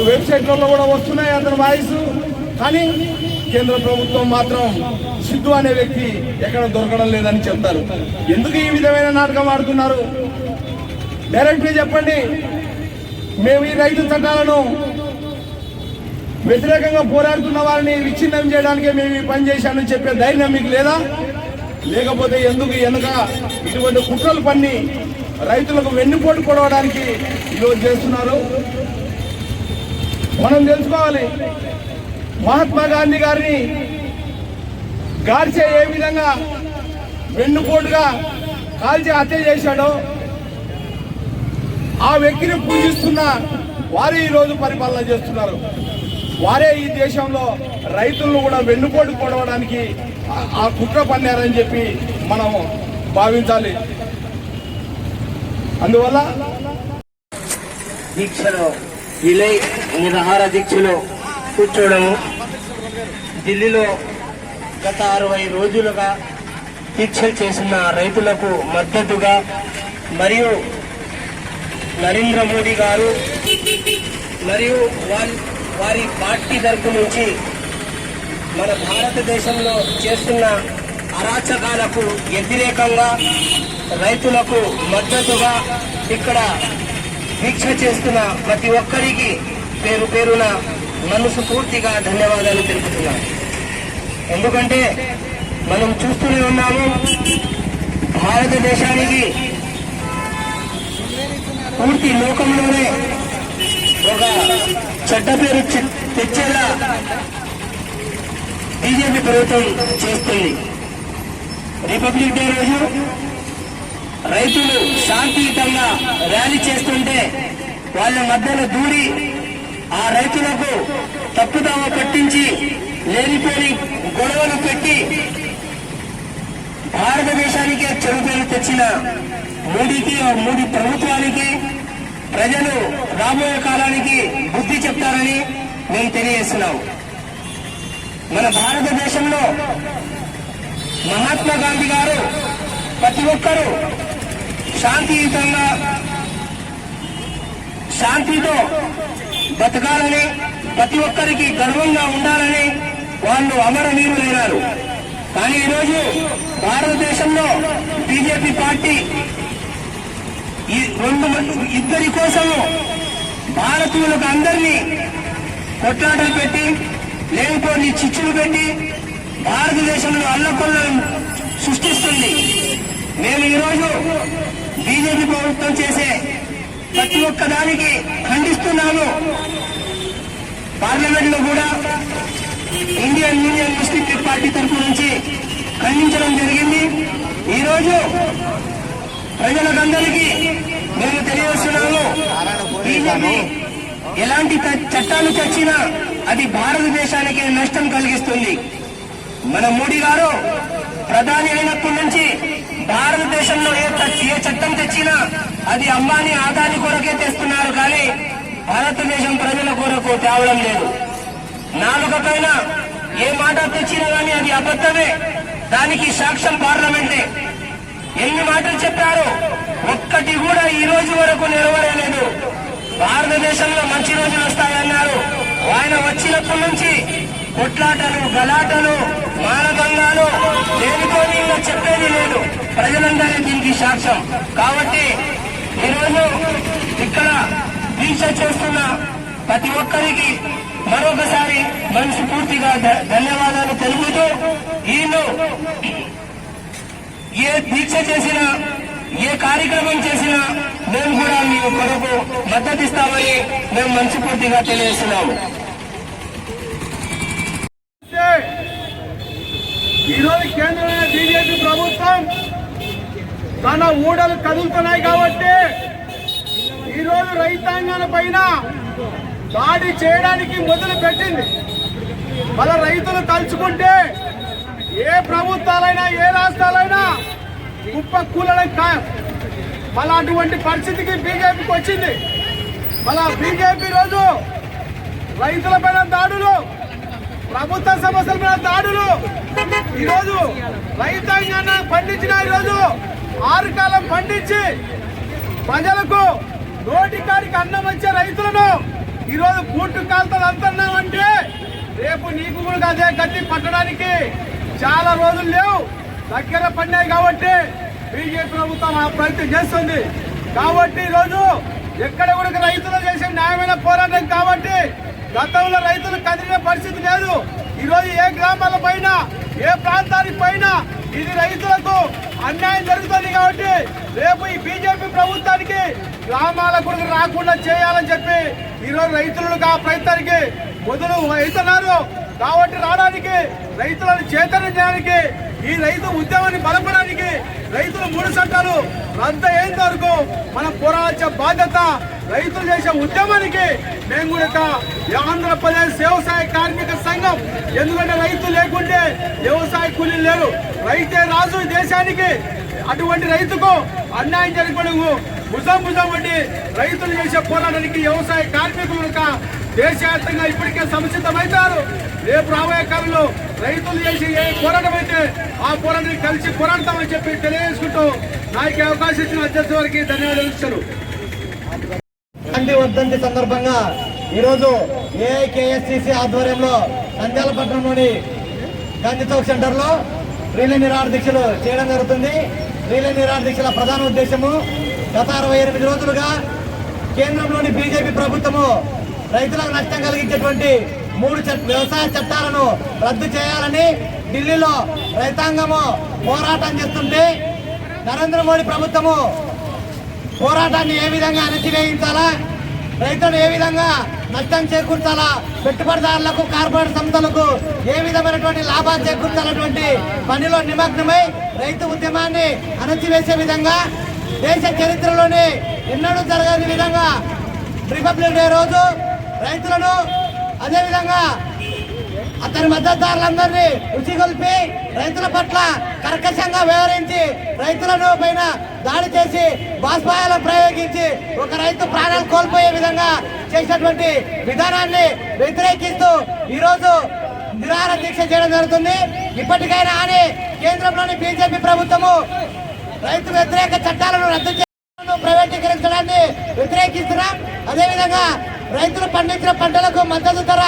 వెబ్సైట్లలో కూడా వస్తున్నాయి అతని వాయిస్. కానీ కేంద్ర ప్రభుత్వం మాత్రం సిద్ధు అనే వ్యక్తి ఎక్కడ దొరకడం లేదని చెప్తారు. ఎందుకు ఈ విధమైన నాటకం ఆడుతున్నారు? డైరెక్ట్గా చెప్పండి. మేము ఈ రైతు చట్టాలను వ్యతిరేకంగా పోరాడుతున్న వారిని విచ్ఛిన్నం చేయడానికే మేము ఈ పని చేశామని చెప్పే ధైర్యం మీకు లేదా? లేకపోతే ఎందుకు వెనుక ఇటువంటి కుట్రలు పన్ని రైతులకు వెన్నుపోటు పొడవడానికి ఈరోజు చేస్తున్నారు? మనం తెలుసుకోవాలి, మహాత్మా గాంధీ గారిని గాడ్సే ఏ విధంగా వెన్నుపోటుగా కాల్చి హత్య చేశాడో ఆ వ్యక్తిని పూజిస్తున్న వారే ఈరోజు పరిపాలన చేస్తున్నారు. వారే ఈ దేశంలో రైతులను కూడా వెన్నుపోటు పొడవడానికి ఆ కుట్ర పన్నారని చెప్పి మనం భావించాలి. అందువల్ల దీక్షలో విలై నిరాహార దీక్షలో కూర్చోవడము, ఢిల్లీలో గత 60 రోజులుగా దీక్షలు చేసిన రైతులకు మద్దతుగా మరియు నరేంద్ర మోడీ గారు మరియు వారి పార్టీ తరపు నుంచి మన భారతదేశంలో చేస్తున్న అరాచకాలకు వ్యతిరేకంగా రైతులకు మద్దతుగా ఇక్కడ దీక్ష చేస్తున్న ప్రతి ఒక్కరికి పేరు పేరున మనస్ఫూర్తిగా ధన్యవాదాలు తెలుపుతున్నాను. ఎందుకంటే మనం చూస్తూనే ఉన్నాము, భారతదేశానికి పూర్తి లోకంలోనే ఒక చెడ్డ పేరు తెచ్చేలా బీజేపీ ప్రభుత్వం చేస్తుంది. రిపబ్లిక్ డే రోజు రైతులు శాంతియుతంగా ర్యాలీ చేస్తుంటే వాళ్ళ మధ్యలో దూరి ఆ రైతులకు తప్పుదావ పట్టించి లేనిపోని గొడవలు పెట్టి భారతదేశానికి చెడు పేరు తెచ్చిన మోడీ ప్రభుత్వానికి ప్రజలు రాబోయే కాలానికి బుద్ధి చెప్తారని మేము తెలియజేస్తున్నాం. మన భారతదేశంలో మహాత్మా గాంధీ గారు ప్రతి ఒక్కరూ శాంతియుతంగా శాంతితో బతకాలని, ప్రతి ఒక్కరికి గర్వంగా ఉండాలని వాళ్ళు అమరవీరులైనారు. కానీ ఈరోజు భారతదేశంలో బీజేపీ పార్టీ ఇద్దరి కోసము భారతీయులకు అందరినీ కొట్లాటలు పెట్టి లేనిపోని చిచ్చులు పెట్టి భారతదేశంలో అల్లకొల్లం సృష్టిస్తుంది. మేము ఈరోజు బీజేపీ ప్రభుత్వం చేసే ప్రతి ఒక్క దానికి ఖండిస్తున్నాము. పార్లమెంట్ లో కూడా ఇండియన్ యూనియన్ ముస్లిం లీగ్ పార్టీ తరఫు నుంచి ఖండించడం జరిగింది. ఈరోజు ప్రజలకందరికీ మేము తెలియజేస్తున్నాము, బీజేపీ ఎలాంటి చట్టాలు తెచ్చినా అది భారతదేశానికి నష్టం కలిగిస్తుంది. మన మోడీ గారు ప్రధాని అయినప్పటి నుంచి భారతదేశంలో ఏ చట్టం తెచ్చినా అది అంబానీ ఆదాని కొరకే తెస్తున్నారు, కానీ భారతదేశం ప్రజల కొరకు తేవడం లేదు. నాలుగపైన ఏ మాట తెచ్చినా కానీ అది అబద్ధమే. దానికి సాక్ష్యం పార్లమెంటే. ఎన్ని మాటలు చెప్పారు, ఒక్కటి కూడా ఈ రోజు వరకు నెరవేరలేదు. భారతదేశంలో మంచి రోజులు వస్తాయన్నారు. ఆయన వచ్చినప్పటి నుంచి కొట్లాటలు, గలాటలు, మానభంగాలు దేనితోని ఇంకా చెప్పేది లేదు. ప్రజలందరూ దీనికి సాక్ష్యం. కాబట్టి ఈరోజు ఇక్కడ దీక్ష చేస్తున్న ప్రతి ఒక్కరికి మరొకసారి మనస్ఫూర్తిగా ధన్యవాదాలు తెలుపుతూ, వీళ్ళు ఏ దీక్ష చేసినా ఏ కార్యక్రమం చేసినా మేము కూడా మీ కొరకు మద్దతు ఇస్తామని మేము మనస్ఫూర్తిగా తెలియజేస్తున్నాము. ఈరోజు కేంద్రంలో బీజేపీ ప్రభుత్వం తన ఊడలు కదులుతున్నాయి కాబట్టి ఈరోజు రైతాంగాల పైన దాడి చేయడానికి మొదలు పెట్టింది. మన రైతులు తలుచుకుంటే ఏ ప్రభుత్వాలైనా ఏ రాష్ట్రాలైనా కుప్ప కూలడం ఖాయం. మళ్ళా అటువంటి పరిస్థితికి బీజేపీకి వచ్చింది. మళ్ళా బీజేపీ రోజు రైతుల పైన దాడులు, ప్రభుత్వ సమస్యల మీద దాడులు, ఈరోజు రైతాంగాన్ని పండించిన ఈరోజు 6 కాలం పండించి ప్రజలకు నోటికాడికి అన్నం వచ్చే రైతులను ఈరోజు బూటు కాలుతో అంటున్నామంటే రేపు నీకు కూడా అదే గట్టి పట్టడానికి చాలా రోజులు లేవు, దగ్గర పడినాయి. కాబట్టి బీజేపీ ప్రభుత్వం ఆ ప్రయత్నం చేస్తుంది. కాబట్టి ఈరోజు ఎక్కడ కూడా రైతులు చేసే న్యాయమైన పోరాటం కాబట్టి గతంలో రైతులు కదిలిన పరిస్థితి లేదు. ఈరోజు ఏ గ్రామాల పైన ఏ ప్రాంతానికి పైన ఇది రైతులకు అన్యాయం జరుగుతుంది. కాబట్టి రేపు ఈ బీజేపీ ప్రభుత్వానికి గ్రామాలకు రాకుండా చేయాలని చెప్పి ఈరోజు రైతులకు ఆ ప్రయత్నానికి మొదలు అవుతున్నారు. కాబట్టి రావడానికి రైతులను చైతన్యం చేయడానికి ఈ రైతు ఉద్యమాన్ని బలపడానికి రైతుల 3 చట్టాలు రద్దు అయ్యేంత వరకు మనం పోరాడే బాధ్యత. రైతులు చేసే ఉద్యమానికి మేము కూడా ఆంధ్రప్రదేశ్ వ్యవసాయ కార్మిక సంఘం, ఎందుకంటే రైతు లేకుంటే వ్యవసాయ కూలీలు లేరు, రైతే రాజు దేశానికి. అటువంటి రైతుకు అన్యాయం జరిగిపోవడం భుజం వంటి రైతులు చేసే పోరాటానికి వ్యవసాయ కార్మికులు దేశవ్యాప్తంగా ఇప్పటికే సముచితమవుతారు. రేపు రాబోయే కాలంలో రైతులు చేసి ఏ పోరాటం అయితే ఆ పోరాటాన్ని కలిసి పోరాడతామని చెప్పి తెలియజేసుకుంటూ నాకు అవకాశం ఇచ్చిన అధ్యక్షుల వారికి ధన్యవాదాలు ఇస్తారు. గాంధీ వర్ధంతి సందర్భంగా ఈరోజు ఏఐకేఎస్సిసి ఆధ్వర్యంలో నంద్యాల పట్టణంలోని గాంధీ చౌక్ సెంటర్ లో రీలే నిరాహార దీక్షలు చేయడం జరుగుతుంది. రీలే నిరాహార దీక్షల ప్రధాన ఉద్దేశము గత 68 రోజులుగా కేంద్రంలోని బీజేపీ ప్రభుత్వము రైతులకు నష్టం కలిగించేటువంటి 3 వ్యవసాయ చట్టాలను రద్దు చేయాలని ఢిల్లీలో రైతాంగము పోరాటం చేస్తుంటే నరేంద్ర మోడీ ప్రభుత్వము పోరాటాన్ని ఏ విధంగా అణచివేయించాలా, రైతులను ఏ విధంగా నష్టం చేకూర్చాలా, పెట్టుబడిదారులకు కార్పొరేట్ సంస్థలకు ఏ విధమైనటువంటి లాభాలు చేకూర్చాలన్నటువంటి పనిలో నిమగ్నమై రైతు ఉద్యమాన్ని అణచివేసే విధంగా దేశ చరిత్రలోనే ఎన్నడూ జరగని విధంగా రిపబ్లిక్ డే రోజు రైతులను అదేవిధంగా అతని మద్దతుదారులందరినీ ఉచిగొల్పి రైతుల పట్ల కర్కశంగా వ్యవహరించి రైతులను పైన దాడి చేసి బాష్పాయాలను ప్రయోగించి ఒక రైతు ప్రాణాలు కోల్పోయే విధంగా చేసినటువంటి విధానాన్ని వ్యతిరేకిస్తూ ఈరోజు నిరాహార దీక్ష చేయడం జరుగుతుంది. ఇప్పటికైనా అని కేంద్రంలోని బీజేపీ ప్రభుత్వము రైతు వ్యతిరేక చట్టాలను రద్దు చేయడం, ప్రైవేటీకరించడాన్ని వ్యతిరేకిస్తున్నాం. అదేవిధంగా రైతులు పండించిన పంటలకు మద్దతు ధర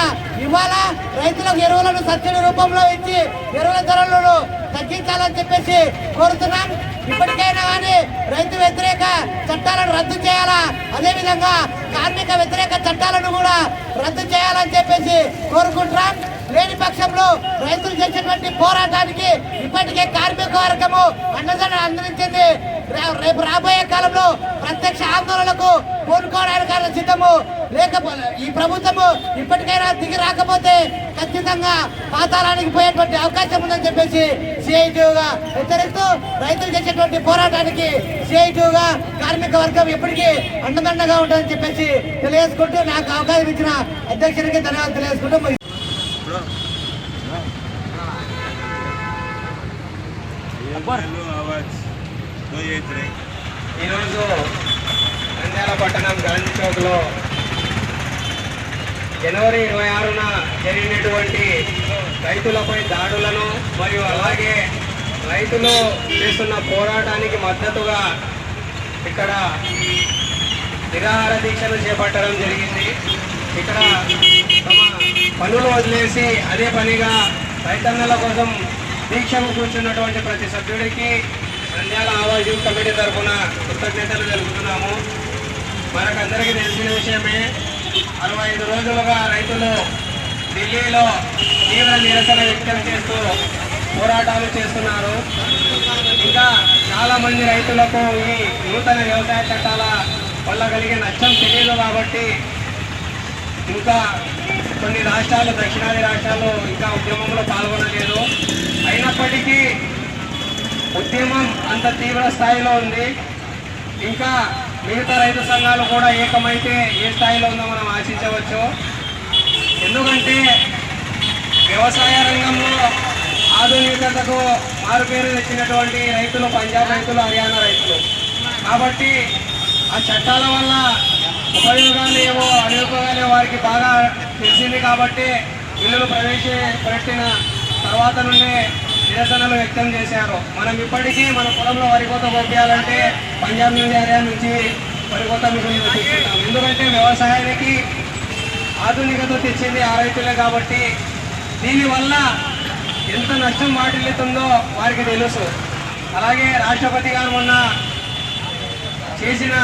ఇవ్వాలా, రైతులకు ఎరువులను సబ్సిడీ రూపంలో ఇచ్చి ఎరువుల ధరలను తగ్గించాలని చెప్పేసి కోరుతున్నాం. ఇప్పటికైనా కానీ రైతు వ్యతిరేక చట్టాలను రద్దు చేయాలా, అదేవిధంగా కార్మిక వ్యతిరేక చట్టాలను కూడా రద్దు చేయాలని చెప్పేసి కోరుకుంటున్నాం. లేని పక్షంలో రైతులు చేసేటువంటి పోరాటానికి ఇప్పటికే కార్మిక వర్గము అండదండ అందించింది. రేపు రాబోయే కాలంలో ప్రత్యక్ష ఆందోళనలకు పూనుకోవడానికి సిద్ధము. లేకపోతే ఈ ప్రభుత్వము ఇప్పటికైనా దిగి రాకపోతే ఖచ్చితంగా పాతాళానికి పోయేటువంటి అవకాశం ఉందని చెప్పేసి సిఐటియుగా హెచ్చరిస్తూ రైతులు చేసేటువంటి పోరాటానికి సిఐటియుగా కార్మిక వర్గం ఎప్పటికీ అండదండగా ఉంటుందని చెప్పేసి తెలియజేసుకుంటూ నాకు అవకాశం ఇచ్చిన అధ్యక్షుడికి ధన్యవాదాలు తెలియజేసుకుంటూ ఈరోజు నంద్యాల పట్టణం గాంధీ చౌక్లో జనవరి 26న జరిగినటువంటి రైతులపై దాడులను మరియు అలాగే రైతులు చేస్తున్న పోరాటానికి మద్దతుగా ఇక్కడ నిరాహార దీక్షలు చేపట్టడం జరిగింది. ఇక్కడ తమ పనులు వదిలేసి అదే పనిగా రైతన్నల కోసం దీక్షకు కూర్చున్నటువంటి ప్రతి సభ్యుడికి నంద్యాల ఆవాజ్ యూత్ కమిటీ తరఫున కృతజ్ఞతలు తెలుపుతున్నాము. మనకందరికీ తెలిసిన విషయమే, 65 రోజులుగా రైతులు ఢిల్లీలో తీవ్ర నిరసన వ్యక్తం చేస్తూ పోరాటాలు చేస్తున్నారు. ఇంకా చాలా మంది రైతులకు ఈ నూతన వ్యవసాయ చట్టాల వల్ల కలిగే నష్టం తెలియదు కాబట్టి ఇంకా కొన్ని రాష్ట్రాలు, దక్షిణాది రాష్ట్రాలు ఇంకా ఉద్యమంలో పాల్గొనలేదు. అయినప్పటికీ ఉద్యమం అంత తీవ్ర స్థాయిలో ఉంది. ఇంకా మిగతా రైతు సంఘాలు కూడా ఏకమైతే ఏ స్థాయిలో ఉందో మనం ఆశించవచ్చు. ఎందుకంటే వ్యవసాయ రంగంలో ఆధునికతకు మారుపేరు తెచ్చినటువంటి రైతులు పంజాబ్ రైతులు, హర్యానా రైతులు. కాబట్టి ఆ చట్టాల వల్ల ఉపయోగాలు ఏవో అనుయోగాలు వారికి బాగా తెలిసింది కాబట్టి బిల్లులు ప్రవేశపెట్టిన తర్వాత నుండే నిరసనలు వ్యక్తం చేశారు. మనం ఇప్పటికీ మన పొలంలో వరి కోత కోపియాలంటే పంజాబ్ నుండి, హర్యానా నుంచి వరి కోత మిషన్లు తెచ్చుకుంటాం. ఎందుకంటే వ్యవసాయానికి ఆధునికత తెచ్చింది ఆ రైతులే కాబట్టి దీనివల్ల ఎంత నష్టం వాటిల్లుతుందో వారికి తెలుసు. అలాగే రాష్ట్రపతి గారు మొన్న చేసిన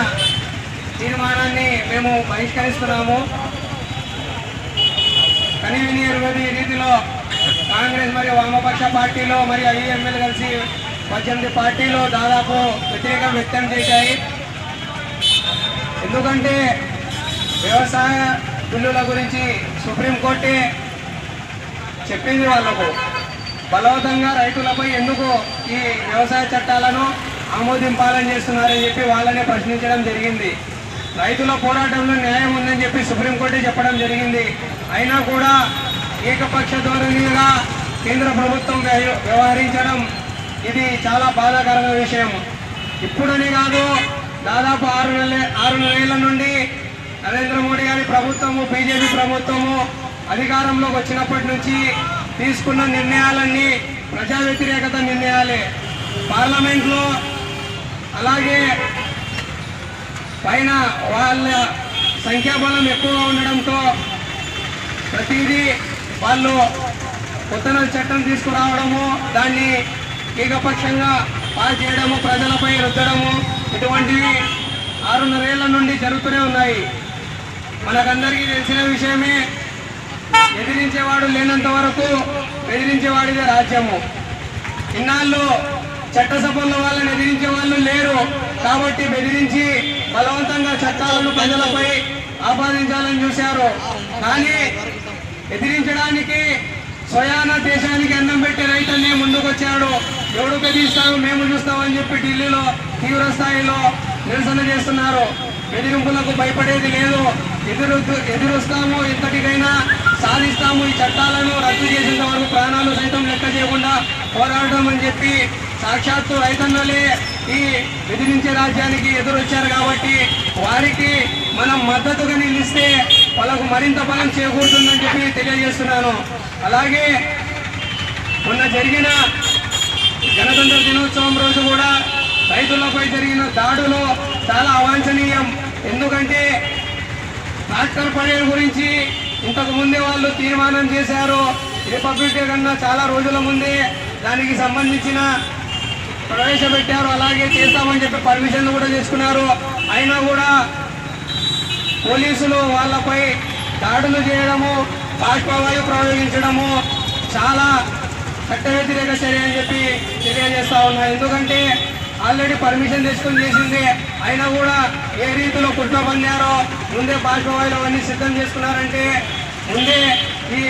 తీర్మానాన్ని మేము బహిష్కరిస్తున్నాము. కనీవిని ఎరుగని రీతిలో కాంగ్రెస్ మరియు వామపక్ష పార్టీలో మరియు ఐఎంఎల్ కలిసి 18 పార్టీలు దాదాపు వ్యతిరేకం వ్యక్తం చేశాయి. ఎందుకంటే వ్యవసాయ బిల్లుల గురించి సుప్రీంకోర్టే చెప్పింది వాళ్లకు. బలవంతంగా రైతులపై ఎందుకు ఈ వ్యవసాయ చట్టాలను ఆమోదింపాలని చేస్తున్నారని చెప్పి వాళ్ళనే ప్రశ్నించడం జరిగింది. రైతుల పోరాటంలో న్యాయం ఉందని చెప్పి సుప్రీంకోర్టే చెప్పడం జరిగింది. అయినా కూడా ఏకపక్ష ధోరణిగా కేంద్ర ప్రభుత్వం వ్యవహరించడం ఇది చాలా బాధాకరమైన విషయం. ఇప్పుడని కాదు, దాదాపు 6 నెలల నుండి నరేంద్ర మోడీ గారి ప్రభుత్వము, బీజేపీ ప్రభుత్వము అధికారంలోకి వచ్చినప్పటి నుంచి తీసుకున్న నిర్ణయాలన్నీ ప్రజా వ్యతిరేకత నిర్ణయాలే. పార్లమెంట్లో అలాగే పైన వాళ్ళ సంఖ్యాబలం ఎక్కువగా ఉండడంతో ప్రతిదీ వాళ్ళు కొత్త చట్టం తీసుకురావడము, దాన్ని ఏకపక్షంగా పాస్ చేయడము, ప్రజలపై రుద్దడము ఇటువంటివి 6.5 ఏళ్ల నుండి జరుగుతూనే ఉన్నాయి. మనకందరికీ తెలిసిన విషయమే. ఎదిరించేవాడు లేనంత వరకు బెదిరించేవాడిదే రాజ్యము. ఇన్నాళ్ళు చట్టసభల్లో వాళ్ళని ఎదిరించే వాళ్ళు లేరు కాబట్టి బెదిరించి బలవంతంగా చట్టాలను ప్రజలపై ఆపాదించాలని చూశారు. కానీ ఎదిరించడానికి స్వయాన దేశానికి అన్నం పెట్టే రైతన్నే ముందుకొచ్చాడు. ఎవడు బెదిరిస్తాము మేము చూస్తామని చెప్పి ఢిల్లీలో తీవ్ర స్థాయిలో నిరసన చేస్తున్నారు. బెదిరింపులకు భయపడేది లేదు. ఎదురుస్తాము, ఇంతటికైనా సాధిస్తాము. ఈ చట్టాలను రద్దు చేసేంత వరకు ప్రాణాలు సైతం లెక్క చేయకుండా పోరాడడం అని చెప్పి సాక్షాత్తు రైతన్నలే ఈ బెదిరించే రాజ్యానికి ఎదురొచ్చారు. కాబట్టి వారికి మనం మద్దతుగా నిలిస్తే వాళ్ళకు మరింత బలం చేకూరుతుందని చెప్పి తెలియజేస్తున్నాను. అలాగే మొన్న జరిగిన గణతంత్ర దినోత్సవం రోజు కూడా రైతులపై జరిగిన దాడులు చాలా అవాంఛనీయం. ఎందుకంటే ట్రాక్టర్ పడేల గురించి ఇంతకు ముందే వాళ్ళు తీర్మానం చేశారు. రిపబ్లిక్ డే కన్నా చాలా రోజుల ముందే దానికి సంబంధించిన ప్రవేశపెట్టారు. అలాగే చేస్తామని చెప్పి పర్మిషన్లు కూడా చేసుకున్నారు. అయినా కూడా పోలీసులు వాళ్ళపై దాడులు చేయడము, బాష్పవాయు ప్రయోగించడము చాలా చట్ట వ్యతిరేక చర్య అని చెప్పి తెలియజేస్తా ఉన్నా. ఎందుకంటే ఆల్రెడీ పర్మిషన్ తెచ్చుకొని చేసింది. అయినా కూడా ఏ రీతిలో కుట్ర పొందారో ముందే బాష్పవాయులు అవన్నీ సిద్ధం చేసుకున్నారంటే ముందే ఈ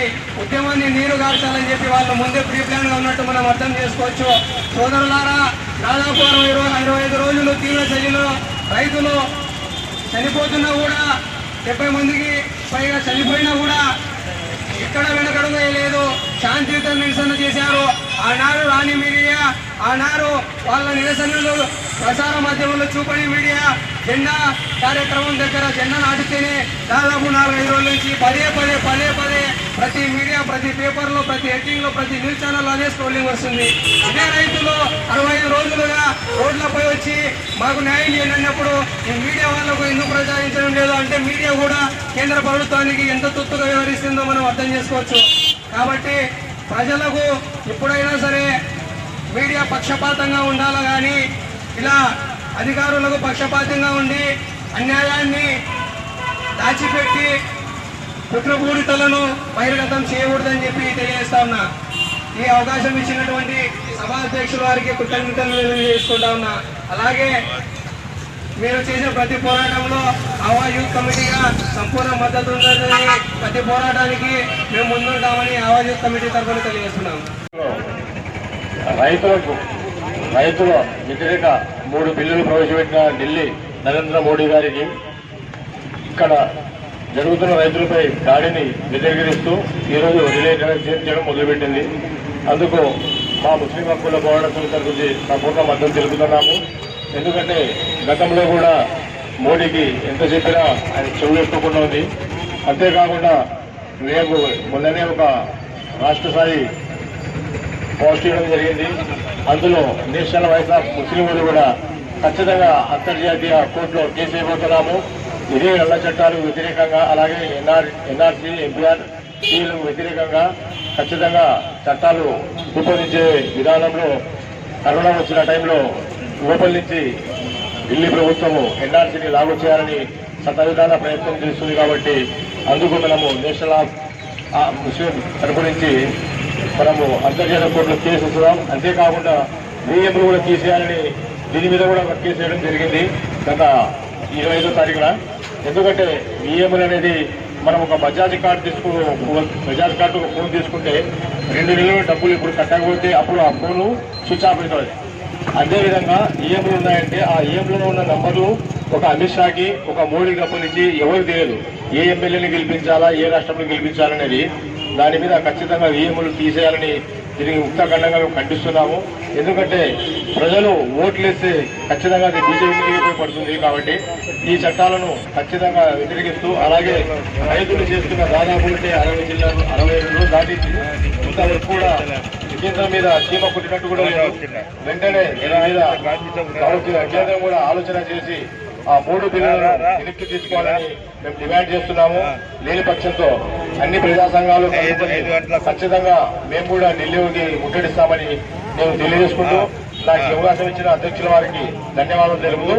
ఉద్యమాన్ని నీరు గార్చాలని చెప్పి వాళ్ళు ముందే ప్రీ ప్లాన్ గా ఉన్నట్టు మనం అర్థం చేసుకోవచ్చు. సోదరులారా, దాదాపు 65 రోజులు తీవ్ర చర్యలు రైతులు చనిపోతున్నా కూడా 70 మందికి పైగా చనిపోయినా కూడా ఎక్కడ వెనకడుగు వేయలేదు. శాంతియుత నిరసన చేశారు. ఆనాడు రాని మీడియా, ఆనాడు వాళ్ళ నిరసనలు ప్రసార మాధ్యమంలో చూపని మీడియా జెండా కార్యక్రమం దగ్గర జెండా నాటితేనే దాదాపు 4-5 రోజుల నుంచి పదే పదే ప్రతి మీడియా, ప్రతి పేపర్లో, ప్రతి హెడ్డింగ్లో, ప్రతి న్యూస్ ఛానల్లో అదే స్క్రోలింగ్ వస్తుంది. ఇదే రైతులు 65 రోజులుగా రోడ్లపై వచ్చి మాకు న్యాయం చేయండి అన్నప్పుడు ఈ మీడియా వాళ్ళకు ఎందుకు ప్రచారించడం లేదు అంటే మీడియా కూడా కేంద్ర ప్రభుత్వానికి ఎంత తొత్తుగా వ్యవహరిస్తుందో మనం అర్థం చేసుకోవచ్చు. కాబట్టి ప్రజలకు ఎప్పుడైనా సరే మీడియా పక్షపాతంగా ఉండాలి, కానీ ఇలా అధికారులకు పక్షపాతంగా ఉండి అన్యాయాన్ని దాచిపెట్టి కుట్రపూరితలను బహిర్గతం చేయకూడదని చెప్పి తెలియజేస్తా ఉన్నా. ఈ అవకాశం ఇచ్చినటువంటి సభాధ్యక్షుల వారికి కృతజ్ఞతలు తెలియజేసుకుంటా ఉన్నా. అలాగే మీరు చేసిన ప్రతి పోరాటంలో ఆవా యూత్ కమిటీగా సంపూర్ణ మద్దతు ఉంటుందని, ప్రతి పోరాటానికి మేము ముందుంటామని ఆవా యూత్ కమిటీ తరఫున తెలియజేస్తున్నాం. రైతుల వ్యతిరేక 3 బిల్లులు ప్రవేశపెట్టిన ఢిల్లీ నరేంద్ర మోడీ గారికి ఇక్కడ జరుగుతున్న రైతులపై దాడిని వ్యతిరేకిస్తూ ఈరోజు రిలే చేయడం మొదలుపెట్టింది. అందుకు మా ముస్లిం హక్కుల పోరాట సమితి తరఫున సంపూర్ణ మద్దతు తెలుపుతున్నాము. ఎందుకంటే గతంలో కూడా మోడీకి ఎంత చెప్పినా ఆయన చెవులు ఎక్కకుండా ఉంది. అంతేకాకుండా రేపు మొన్ననే ఒక రాష్ట్ర స్థాయి పోస్ట్ చేయడం జరిగింది. అందులో నేషనల్ వాయిస్ ఆఫ్ ముస్లింలు కూడా ఖచ్చితంగా అంతర్జాతీయ కోర్టులో కేసు వేయబోతున్నాము. ఇదే నల్ల చట్టాలకు వ్యతిరేకంగా, అలాగే ఎన్ఆర్సీ ఎంపీఆర్ సీలకు వ్యతిరేకంగా ఖచ్చితంగా చట్టాలు రూపొందించే విధానంలో కరోనా వచ్చిన టైంలో లోపల నుంచి ఢిల్లీ ప్రభుత్వము ఎన్ఆర్సీని లాగు చేయాలని శతవిధాల ప్రయత్నం చేస్తుంది. కాబట్టి అందుకు మనము నేషనల్ ఆఫ్ ముస్లిం తరపు నుంచి మనము అంతర్జాతీయ కోర్టులో కేసు ఇస్తున్నాం. అంతేకాకుండా విఎంలు కూడా తీసేయాలని దీని మీద కూడా కేసు వేయడం జరిగింది గత 25వ తారీఖున. ఎందుకంటే విఎంలు అనేది మనం ఒక బజాజ్ కార్డు ఒక ఫోన్ తీసుకుంటే 2 నెలల డబ్బులు ఇప్పుడు కట్టకపోతే అప్పుడు ఆ ఫోను స్విచ్ ఆఫ్ అవుతుంది. అదేవిధంగా ఈఎంలు ఉన్నాయంటే ఆ ఈఎంలో ఉన్న నంబర్లు ఒక అమిత్ షాకి, ఒక మోడీకి సంబంధించి ఎవరు తెలియదు. ఏ ఎమ్మెల్యేని గెలిపించాలా, ఏ రాష్ట్రంలో గెలిపించాలనేది దాని మీద ఖచ్చితంగా ఈఎంలు తీసేయాలని దీనికి ముక్తఖండంగా మేము ఖండిస్తున్నాము. ఎందుకంటే ప్రజలు ఓట్లేస్తే ఖచ్చితంగా అది బీజేపీకి పడుతుంది. కాబట్టి ఈ చట్టాలను ఖచ్చితంగా వ్యతిరేకిస్తూ, అలాగే రైతులు చేస్తున్న దాదాపు 60 జిల్లాలు 62 దాటించి ఇంతవరకు కూడా కేంద్రం మీద చీమ కుట్టినట్టు కూడా లేదు. వెంటనే కేంద్రం కూడా ఆలోచన చేసి ఆ 3 బిల్లులను వెనక్కి తీసుకోవాలని మేము డిమాండ్ చేస్తున్నాము. లేని పక్షంతో అన్ని ప్రజా సంఘాలు ఖచ్చితంగా మేము కూడా ఢిల్లీకి ముట్టడిస్తామని మేము తెలియజేసుకుంటూ, నాకు అవకాశం ఇచ్చిన అధ్యక్షుల వారికి ధన్యవాదాలు తెలుపుతూ